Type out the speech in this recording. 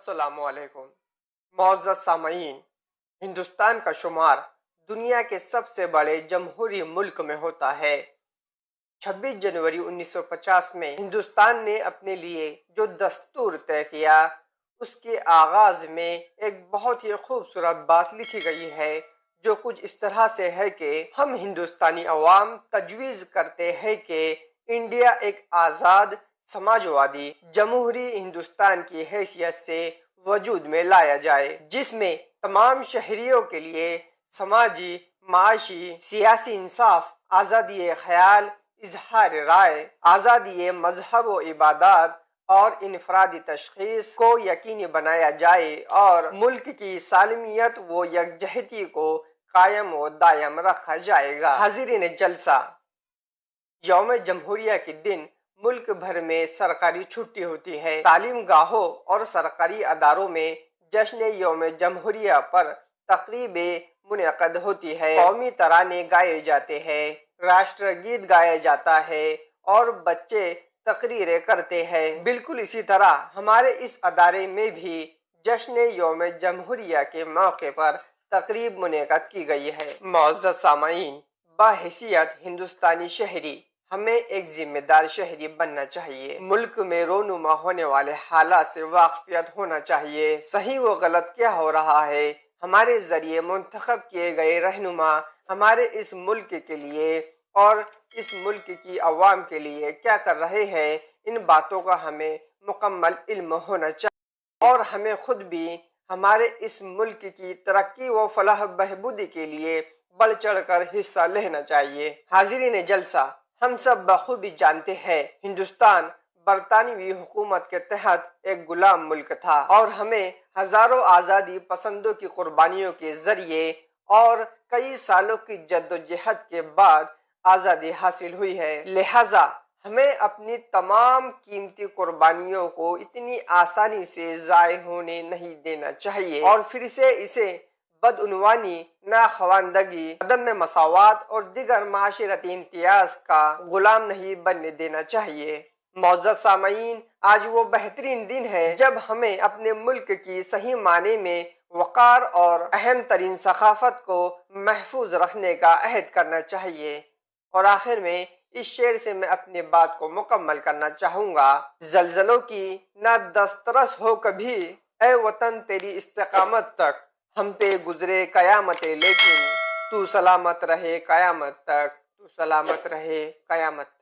السلام علیکم معزز سامعین، ہندوستان کا شمار دنیا کے سب سے بڑے جمہوری ملک میں ہوتا ہے۔ 26 جنوری 1950 میں ہندوستان نے اپنے لیے جو دستور طے کیا، اس کے آغاز میں ایک بہت ہی خوبصورت بات لکھی گئی ہے، جو کچھ اس طرح سے ہے کہ ہم ہندوستانی عوام تجویز کرتے ہیں کہ انڈیا ایک آزاد سماجوادی جمہوری ہندوستان کی حیثیت سے وجود میں لایا جائے، جس میں تمام شہریوں کے لیے سماجی، معاشی، سیاسی انصاف، آزادی خیال، اظہار رائے، آزادی مذہب و عبادات اور انفرادی تشخیص کو یقینی بنایا جائے اور ملک کی سالمیت و یکجہتی کو قائم و دائم رکھا جائے گا۔ حاضرین جلسہ، یوم جمہوریہ کے دن ملک بھر میں سرکاری چھٹی ہوتی ہے۔ تعلیم گاہوں اور سرکاری اداروں میں جشن یوم جمہوریہ پر تقریبیں منعقد ہوتی ہے، قومی ترانے گائے جاتے ہیں، راشٹر گیت گایا جاتا ہے اور بچے تقریریں کرتے ہیں۔ بالکل اسی طرح ہمارے اس ادارے میں بھی جشن یوم جمہوریہ کے موقع پر تقریب منعقد کی گئی ہے۔ معزز سامعین، بحیثیت ہندوستانی شہری ہمیں ایک ذمہ دار شہری بننا چاہیے۔ ملک میں رونما ہونے والے حالات سے واقفیت ہونا چاہیے۔ صحیح و غلط کیا ہو رہا ہے، ہمارے ذریعے منتخب کیے گئے رہنما ہمارے اس ملک کے لیے اور اس ملک کی عوام کے لیے کیا کر رہے ہیں، ان باتوں کا ہمیں مکمل علم ہونا چاہیے اور ہمیں خود بھی ہمارے اس ملک کی ترقی و فلاح بہبودی کے لیے بڑھ چڑھ کر حصہ لینا چاہیے۔ حاضرین جلسہ، ہم سب بخوبی جانتے ہیں ہندوستان برطانوی حکومت کے تحت ایک غلام ملک تھا اور ہمیں ہزاروں آزادی پسندوں کی قربانیوں کے ذریعے اور کئی سالوں کی جدوجہد کے بعد آزادی حاصل ہوئی ہے۔ لہٰذا ہمیں اپنی تمام قیمتی قربانیوں کو اتنی آسانی سے ضائع ہونے نہیں دینا چاہیے اور پھر سے اسے بدعنوانی، ناخواندگی، عدم مساوات اور دیگر معاشرتی امتیاز کا غلام نہیں بننے دینا چاہیے۔ معزز سامعین، آج وہ بہترین دن ہے جب ہمیں اپنے ملک کی صحیح معنی میں وقار اور اہم ترین ثقافت کو محفوظ رکھنے کا عہد کرنا چاہیے۔ اور آخر میں اس شعر سے میں اپنی بات کو مکمل کرنا چاہوں گا: زلزلوں کی نہ دسترس ہو کبھی، اے وطن تیری استقامت تک، ہم پہ گزرے قیامتیں لیکن تو سلامت رہے قیامت تک، تو سلامت رہے قیامت تک۔